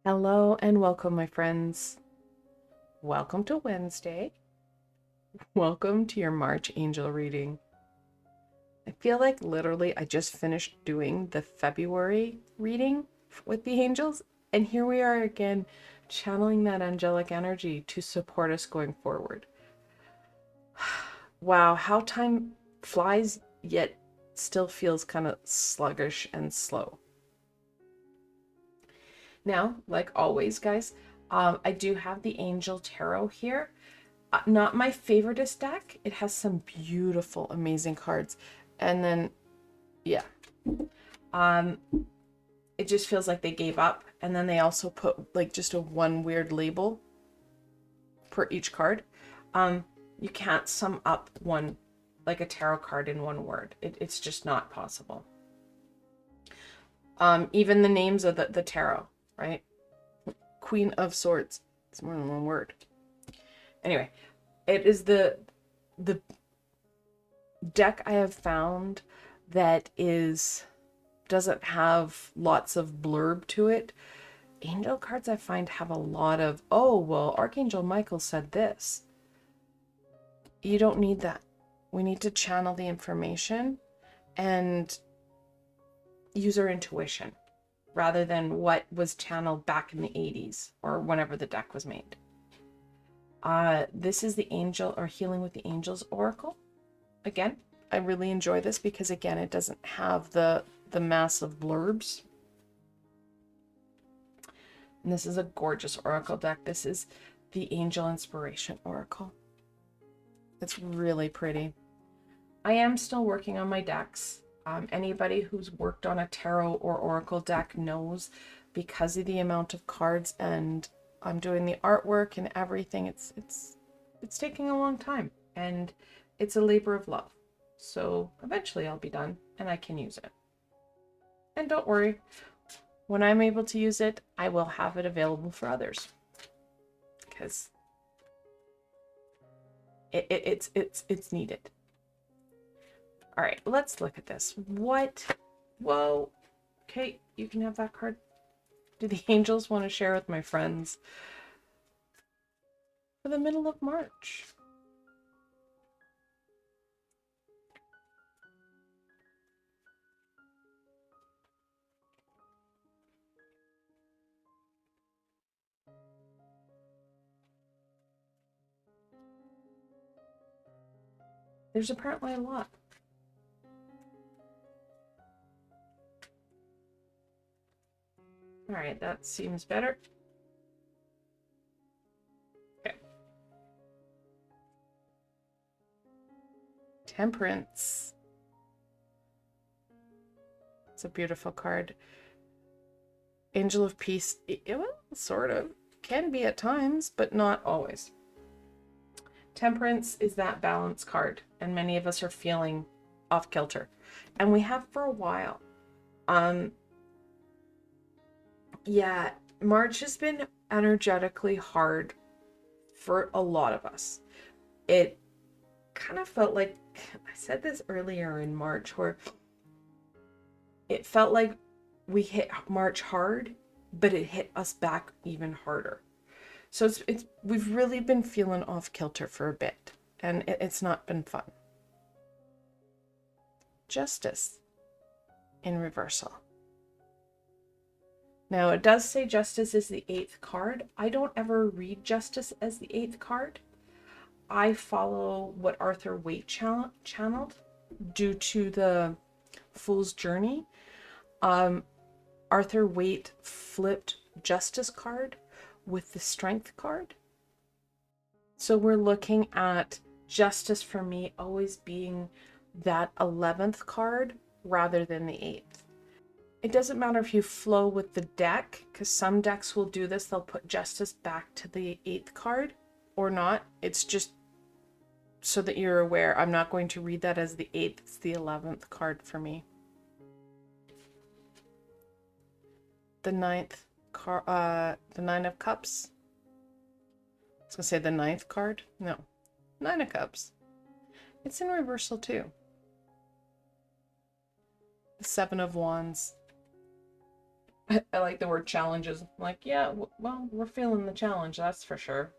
Hello and welcome, my friends. Welcome to Wednesday. Welcome to your March angel reading. I feel like literally I just finished doing the February reading with the angels, and here we are again channeling that angelic energy to support us going forward. Wow, how time flies, yet still feels kind of sluggish and slow. Now, like always, guys, I do have the Angel Tarot here. Not my favoriteest deck. It has some beautiful, amazing cards. And then, yeah. Um, it just feels like they gave up. And then they also put like just a one weird label per each card. You can't sum up one, like a tarot card in one word. It's just not possible. Even the names of the tarot, right? Queen of Swords. It's more than one word. Anyway, it is the deck I have found that doesn't have lots of blurb to it. Angel cards I find have a lot of, oh, well, Archangel Michael said this. You don't need that. We need to channel the information and use our intuition rather than what was channeled back in the 80s or whenever the deck was made. This is the Angel or Healing with the Angels Oracle. Again, I really enjoy this because, again, it doesn't have the massive blurbs. And this is a gorgeous oracle deck. This is the Angel Inspiration Oracle. It's really pretty. I am still working on my decks. Anybody who's worked on a tarot or oracle deck knows, because of the amount of cards and I'm doing the artwork and everything, it's taking a long time and it's a labor of love. So eventually I'll be done and I can use it. And don't worry, when I'm able to use it, I will have it available for others, because it's needed. All right, let's look at this. What? Whoa. Okay, you can have that card. Do the angels want to share with my friends for the middle of March? There's apparently a lot. All right, that seems better. Okay. Temperance. It's a beautiful card. Angel of Peace, well, sort of. Can be at times, but not always. Temperance is that balance card, and many of us are feeling off kilter. And we have for a while. Yeah, March has been energetically hard for a lot of us. It kind of felt like, I said this earlier in March, where it felt like we hit March hard, but it hit us back even harder. So we've really been feeling off kilter for a bit, and it's not been fun. Justice in reversal. Now, it does say Justice is the 8th card. I don't ever read Justice as the 8th card. I follow what Arthur Waite channeled due to the Fool's Journey. Arthur Waite flipped Justice card with the Strength card. So we're looking at Justice for me always being that 11th card rather than the 8th. It doesn't matter if you flow with the deck, because some decks will do this. They'll put Justice back to the 8th card or not. It's just so that you're aware. I'm not going to read that as the 8th. It's the 11th card for me. The 9th card, the 9 of Cups. I was going to say the 9th card. No, 9 of Cups. It's in reversal too. The 7 of Wands. I like the word challenges. I'm like, yeah, well, we're feeling the challenge, that's for sure.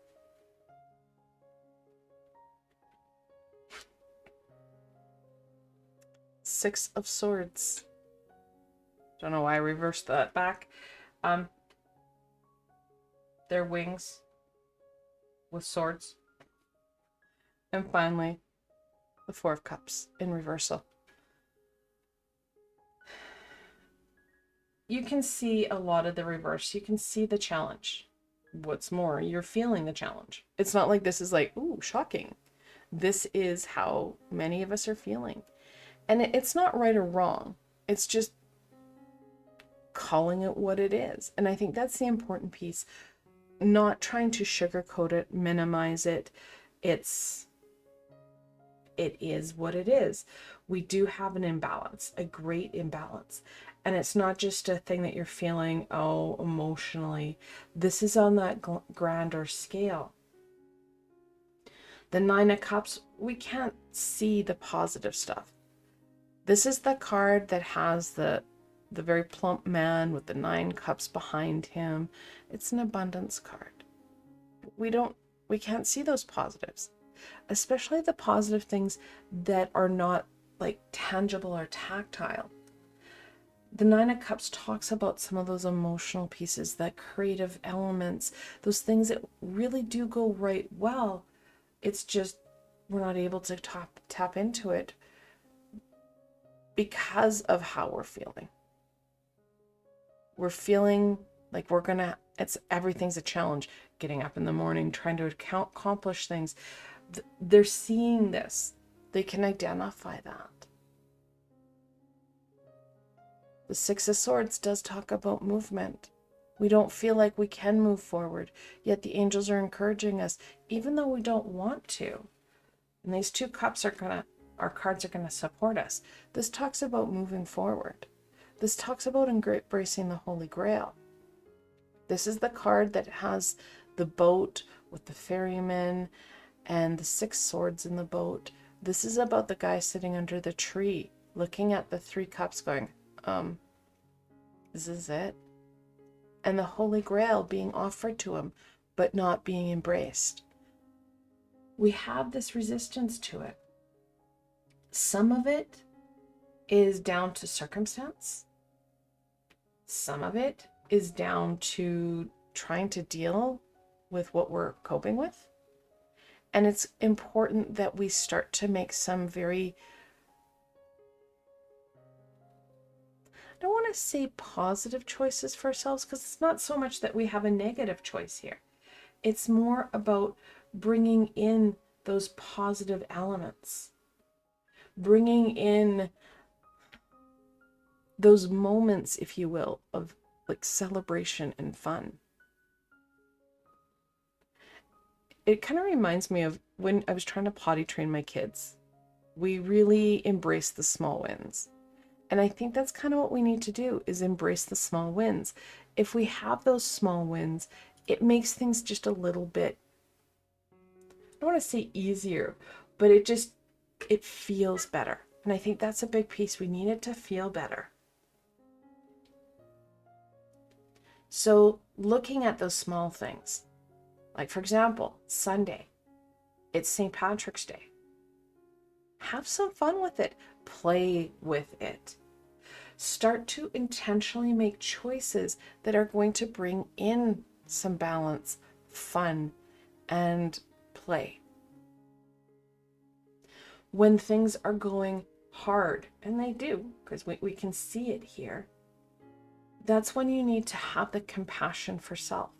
Six of Swords. Don't know why I reversed that back. Their wings with swords. And finally, the Four of Cups in reversal. You can see a lot of the reverse. You can see the challenge. What's more, you're feeling the challenge. It's not like this is like, ooh, shocking. This is how many of us are feeling. And it's not right or wrong. It's just calling it what it is. And I think that's the important piece. Not trying to sugarcoat it, minimize it. It is what it is. We do have an imbalance, a great imbalance. And it's not just a thing that you're feeling, oh, emotionally. This is on that grander scale. The Nine of Cups, we can't see the positive stuff. This is the card that has the very plump man with the 9 cups behind him. It's an abundance card. We can't see those positives, especially the positive things that are not like tangible or tactile. The 9 of Cups talks about some of those emotional pieces, that creative elements, those things that really do go right well. It's just we're not able to tap into it because of how we're feeling. We're feeling like everything's a challenge. Getting up in the morning, trying to accomplish things. They're seeing this. They can identify that. The Six of Swords does talk about movement. We don't feel like we can move forward, yet the angels are encouraging us, even though we don't want to. And these 2 cups our cards are going to support us. This talks about moving forward. This talks about embracing the Holy Grail. This is the card that has the boat with the ferryman and the 6 swords in the boat. This is about the guy sitting under the tree, looking at the 3 cups going, this is it? And the Holy Grail being offered to him, but not being embraced. We have this resistance to it. Some of it is down to circumstance. Some of it is down to trying to deal with what we're coping with. And it's important that we start to make some very, I don't want to say positive choices for ourselves, because it's not so much that we have a negative choice here. It's more about bringing in those positive elements, bringing in those moments, if you will, of like celebration and fun. It kind of reminds me of when I was trying to potty train my kids. We really embrace the small wins. And I think that's kind of what we need to do, is embrace the small wins. If we have those small wins, it makes things just a little bit, I don't want to say easier, but it feels better. And I think that's a big piece. We need it to feel better. So looking at those small things, like for example, Sunday, it's St. Patrick's Day. Have some fun with it. Play with it. Start to intentionally make choices that are going to bring in some balance, fun, and play. When things are going hard, and they do, because we can see it here, that's when you need to have the compassion for self.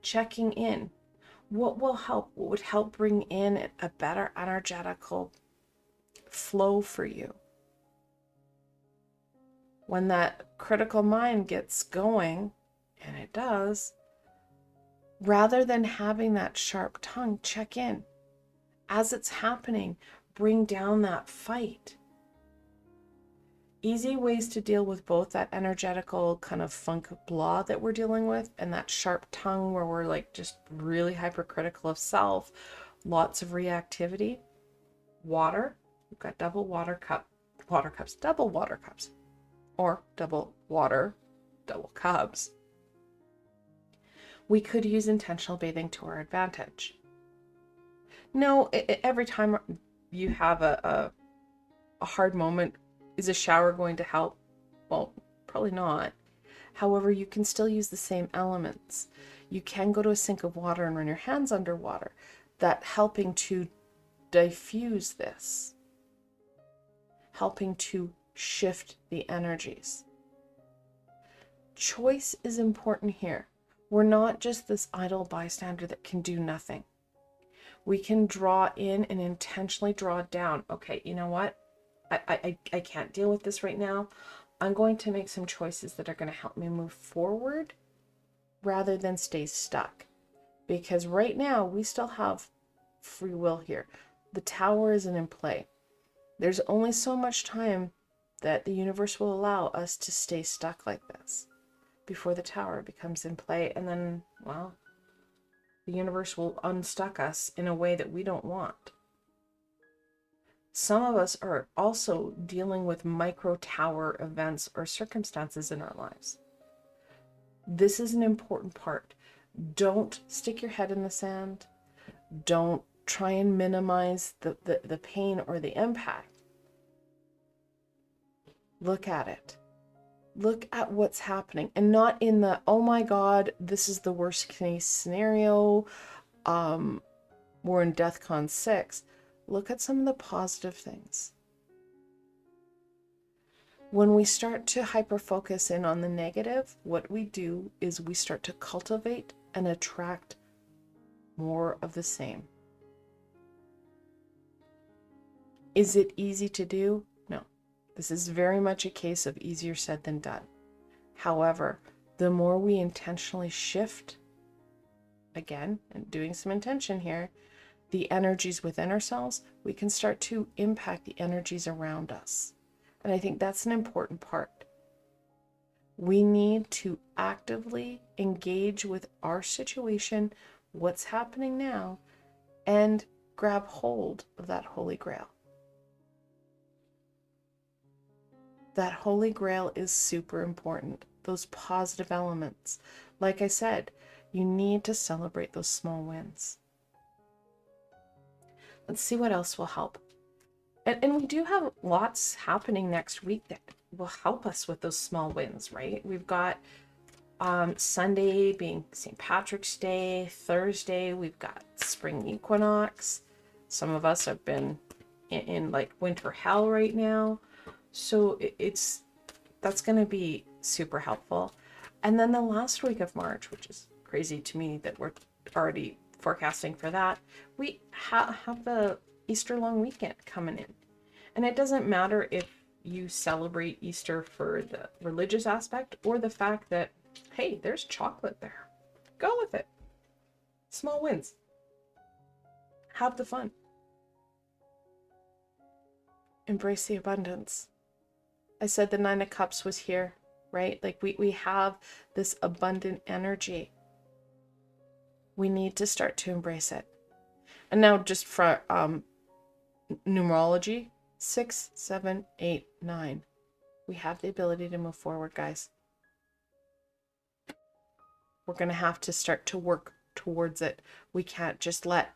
Checking in. What will help? What would help bring in a better energetical flow for you? When that critical mind gets going, and it does, rather than having that sharp tongue, check in. As it's happening, bring down that fight. Easy ways to deal with both that energetical kind of funk blah that we're dealing with and that sharp tongue where we're like just really hypercritical of self, lots of reactivity. Water, we've got double water cups, or double water. double cups. We could use intentional bathing to our advantage. No, every time you have a hard moment, is a shower going to help? Well, probably not. However, you can still use the same elements. You can go to a sink of water and run your hands underwater. That helping to diffuse this, helping to shift the energies. Choice is important here. We're not just this idle bystander that can do nothing. We can draw in and intentionally draw down. Okay, you know what? I can't deal with this right now. I'm going to make some choices that are going to help me move forward rather than stay stuck. Because right now we still have free will here. The tower isn't in play. There's only so much time that the universe will allow us to stay stuck like this before the tower becomes in play. And then, well, the universe will unstuck us in a way that we don't want. Some of us are also dealing with micro tower events or circumstances in our lives. This is an important part. Don't stick your head in the sand. Don't try and minimize the pain or the impact. Look at it. Look at what's happening, and not in the, oh my God, this is the worst case scenario. We're in DEFCON 6. Look at some of the positive things. When we start to hyper-focus in on the negative, what we do is we start to cultivate and attract more of the same. Is it easy to do? No. This is very much a case of easier said than done. However, the more we intentionally shift, again, and doing some intention here, the energies within ourselves, we can start to impact the energies around us. And I think that's an important part. We need to actively engage with our situation, what's happening now, and grab hold of that Holy Grail. That Holy Grail is super important. Those positive elements. Like I said, you need to celebrate those small wins. Let's see what else will help. And we do have lots happening next week that will help us with those small wins, right? We've got Sunday being St. Patrick's Day. Thursday, we've got spring equinox. Some of us have been in like winter hell right now. So that's going to be super helpful. And then the last week of March, which is crazy to me that we're already forecasting for that, we have the Easter long weekend coming in. And it doesn't matter if you celebrate Easter for the religious aspect or the fact that, hey, there's chocolate there. Go with it. Small wins. Have the fun. Embrace the abundance. I said the 9 of Cups was here, right? Like we have this abundant energy. We need to start to embrace it. And now just for numerology, 6, 7, 8, 9. We have the ability to move forward, guys. We're going to have to start to work towards it. We can't just let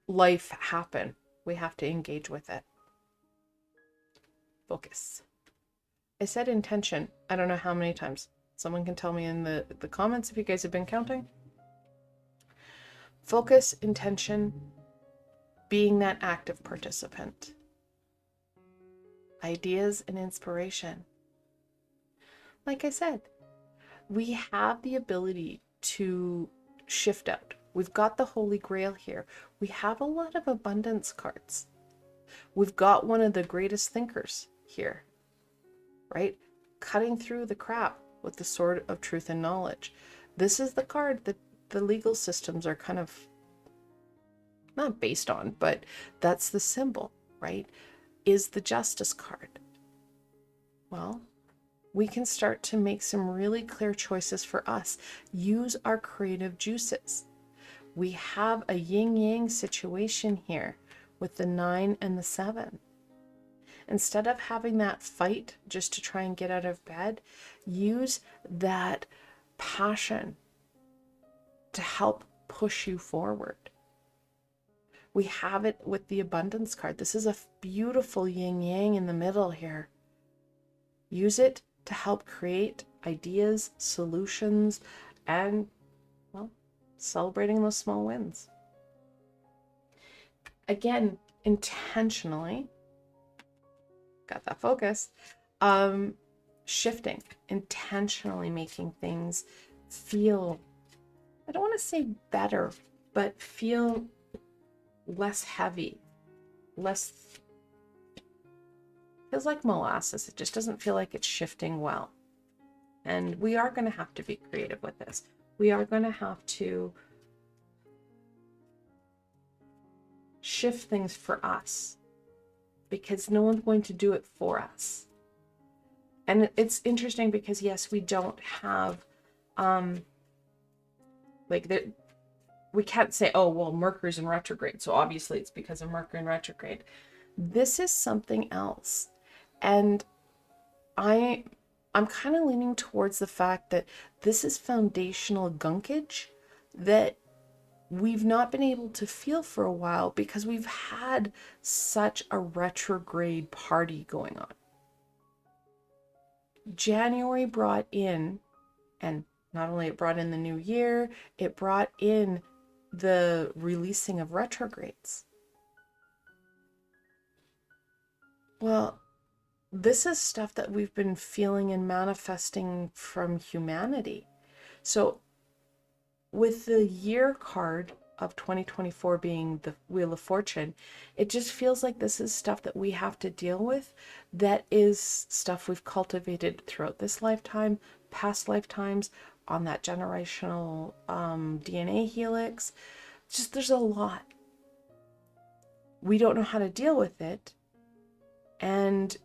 life happen. We have to engage with it. Focus. I said intention. I don't know how many times. Someone can tell me in the comments if you guys have been counting. Focus, intention, being that active participant. Ideas and inspiration. Like I said, we have the ability to shift out. We've got the Holy Grail here. We have a lot of abundance cards. We've got one of the greatest thinkers here, right? Cutting through the crap with the sword of truth and knowledge. This is the card that the legal systems are kind of not based on, but that's the symbol, right? Is the Justice card. Well, we can start to make some really clear choices for us. Use our creative juices. We have a yin-yang situation here with the 9 and the 7. Instead of having that fight just to try and get out of bed, use that passion to help push you forward. We have it with the abundance card. This is a beautiful yin yang in the middle here. Use it to help create ideas, solutions, and, well, celebrating those small wins. Again, intentionally, got that focus, shifting, intentionally making things feel, I don't want to say better, but feel less heavy, feels like molasses. It just doesn't feel like it's shifting well. And we are going to have to be creative with this. We are going to have to shift things for us, because no one's going to do it for us. And it's interesting because, yes, we don't have, we can't say, oh, well, Mercury's in retrograde, so obviously it's because of Mercury in retrograde. This is something else. And I'm kind of leaning towards the fact that this is foundational gunkage that we've not been able to feel for a while because we've had such a retrograde party going on. January brought in, and not only it brought in the new year, it brought in the releasing of retrogrades. Well, this is stuff that we've been feeling and manifesting from humanity. So with the year card of 2024 being the Wheel of Fortune, it just feels like this is stuff that we have to deal with, that is stuff we've cultivated throughout this lifetime, past lifetimes, on that generational DNA helix. Just, there's a lot. We don't know how to deal with it. And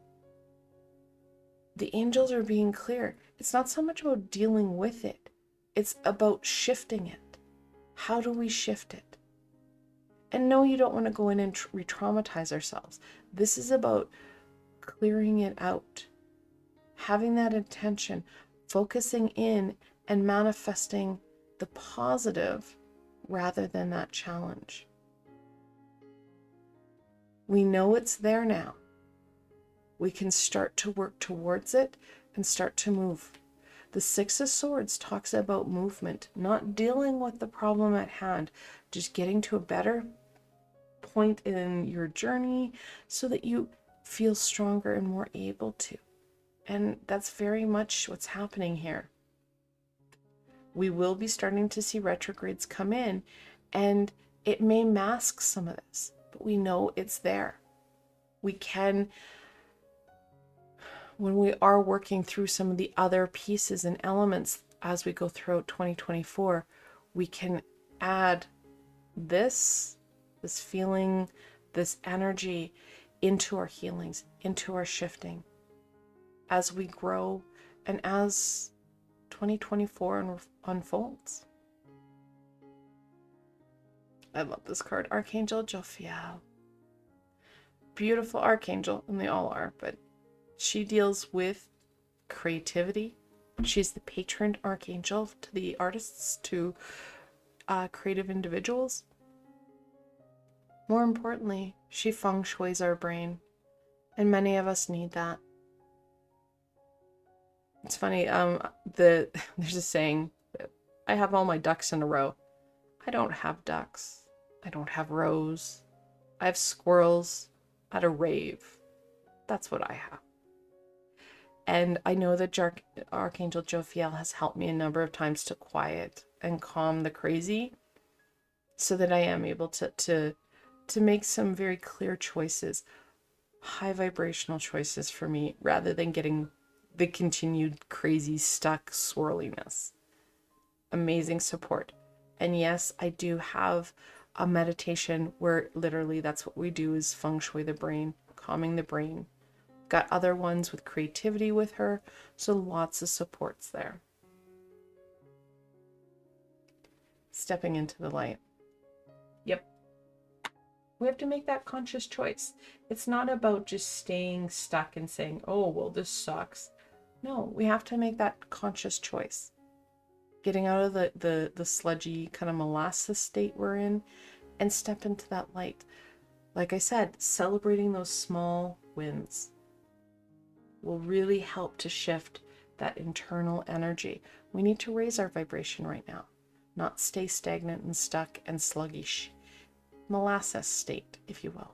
the angels are being clear. It's not so much about dealing with it. It's about shifting it. How do we shift it? And no, you don't want to go in and re-traumatize ourselves. This is about clearing it out. Having that intention, focusing in and manifesting the positive rather than that challenge. We know it's there now. We can start to work towards it and start to move. The Six of Swords talks about movement, not dealing with the problem at hand, just getting to a better point in your journey so that you feel stronger and more able to. And that's very much what's happening here. We will be starting to see retrogrades come in, and it may mask some of this, but we know it's there. We can, when we are working through some of the other pieces and elements as we go throughout 2024, we can add this feeling, this energy into our healings, into our shifting as we grow and as 2024 unfolds. I love this card, Archangel Jophiel. Beautiful archangel, and they all are, but she deals with creativity. She's the patron archangel to the artists, to creative individuals. More importantly, she feng shuis our brain, and many of us need that. It's funny, there's a saying, I have all my ducks in a row. I don't have ducks. I don't have rows. I have squirrels at a rave. That's what I have. And I know that Archangel Jophiel has helped me a number of times to quiet and calm the crazy so that I am able to make some very clear choices, high vibrational choices for me, rather than getting the continued crazy stuck swirliness. Amazing support. And yes, I do have a meditation where literally that's what we do, is feng shui the brain, calming the brain. Got other ones with creativity with her, so lots of supports there. Stepping into the light. Yep. We have to make that conscious choice. It's not about just staying stuck and saying, oh, well, this sucks. No, we have to make that conscious choice. Getting out of the sludgy kind of molasses state we're in and step into that light. Like I said, celebrating those small wins will really help to shift that internal energy. We need to raise our vibration right now, not stay stagnant and stuck and sluggish. Molasses state, if you will.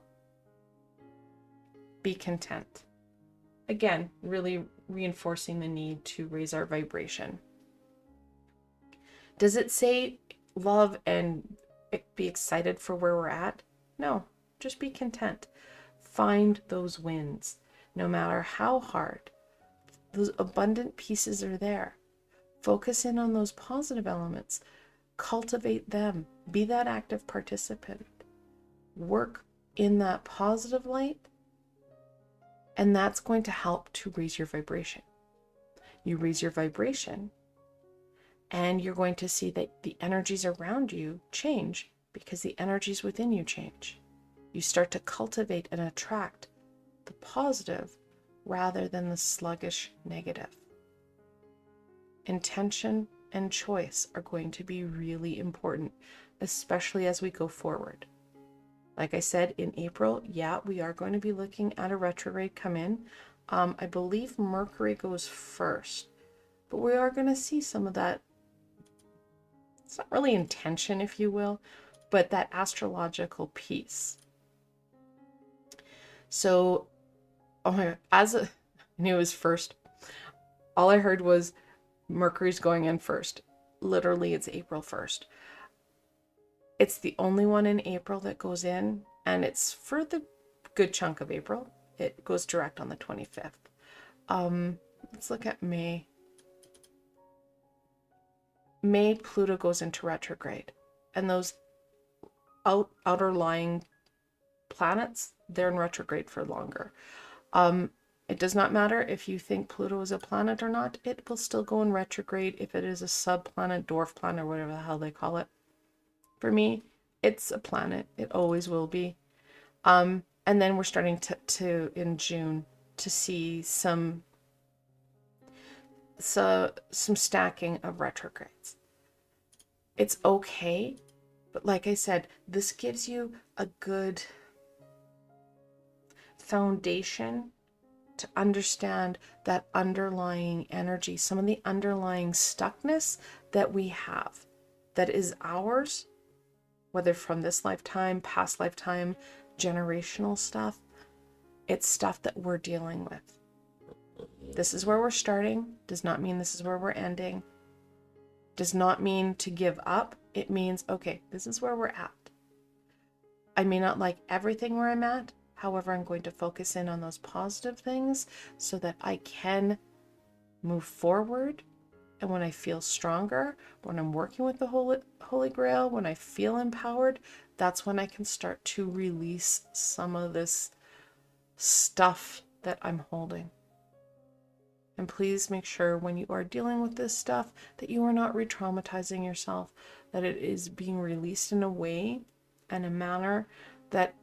Be content. Again, really reinforcing the need to raise our vibration. Does it say love and be excited for where we're at? No, just be content. Find those wins. No matter how hard, those abundant pieces are there. Focus in on those positive elements. Cultivate them. Be that active participant. Work in that positive light, and that's going to help to raise your vibration. You raise your vibration, and you're going to see that the energies around you change because the energies within you change. You start to cultivate and attract the positive rather than the sluggish negative. Intention and choice are going to be really important, especially as we go forward. Like I said, in April, yeah, we are going to be looking at a retrograde come in. I believe Mercury goes first, but we are going to see some of that. It's not really intention, if you will, but that astrological piece. So, oh my God, I knew it was first. All I heard was Mercury's going in first. Literally, it's April 1st. It's the only one in April that goes in, and it's for the good chunk of April. It goes direct on the 25th. Let's look at May. May, Pluto goes into retrograde, and those outer lying planets, they're in retrograde for longer. It does not matter if you think Pluto is a planet or not. It will still go in retrograde if it is a subplanet, dwarf planet, or whatever the hell they call it. For me, it's a planet. It always will be. And then we're starting to in June to see some stacking of retrogrades. It's okay, but like I said, this gives you a good foundation to understand that underlying energy, some of the underlying stuckness that we have, that is ours, whether from this lifetime, past lifetime, generational stuff. It's stuff that we're dealing with. This is where we're starting. Does not mean this is where we're ending. Does not mean to give up. It means, okay, this is where we're at. I may not like everything where I'm at. However, I'm going to focus in on those positive things so that I can move forward. And when I feel stronger, when I'm working with the Holy Grail, when I feel empowered, that's when I can start to release some of this stuff that I'm holding. And please make sure when you are dealing with this stuff that you are not re-traumatizing yourself, that it is being released in a way and a manner that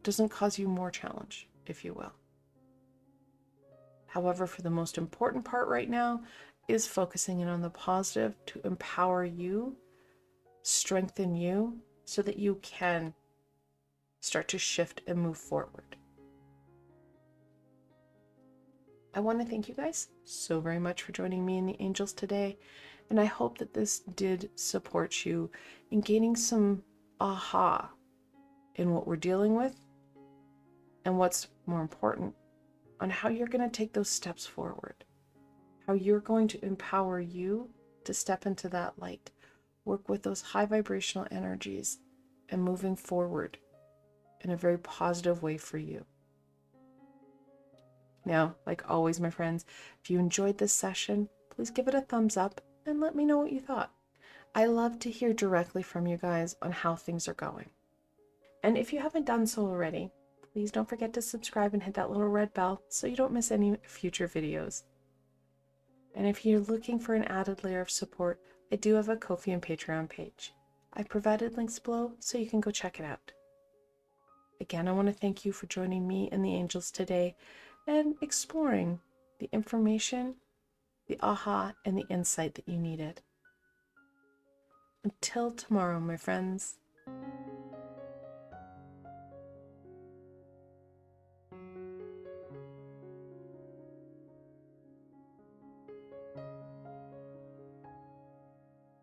doesn't cause you more challenge, if you will. However, for the most important part right now is focusing in on the positive to empower you, strengthen you, so that you can start to shift and move forward. I want to thank you guys so very much for joining me and the angels today, and I hope that this did support you in gaining some aha in what we're dealing with, and what's more important, on how you're going to take those steps forward, how you're going to empower you to step into that light, work with those high vibrational energies, and moving forward in a very positive way for you. Now, like always, my friends, if you enjoyed this session, please give it a thumbs up and let me know what you thought. I love to hear directly from you guys on how things are going. And if you haven't done so already, please don't forget to subscribe and hit that little red bell so you don't miss any future videos. And if you're looking for an added layer of support, I do have a Ko-fi and Patreon page. I've provided links below so you can go check it out. Again, I want to thank you for joining me and the angels today and exploring the information, the aha, and the insight that you needed. Until tomorrow, my friends.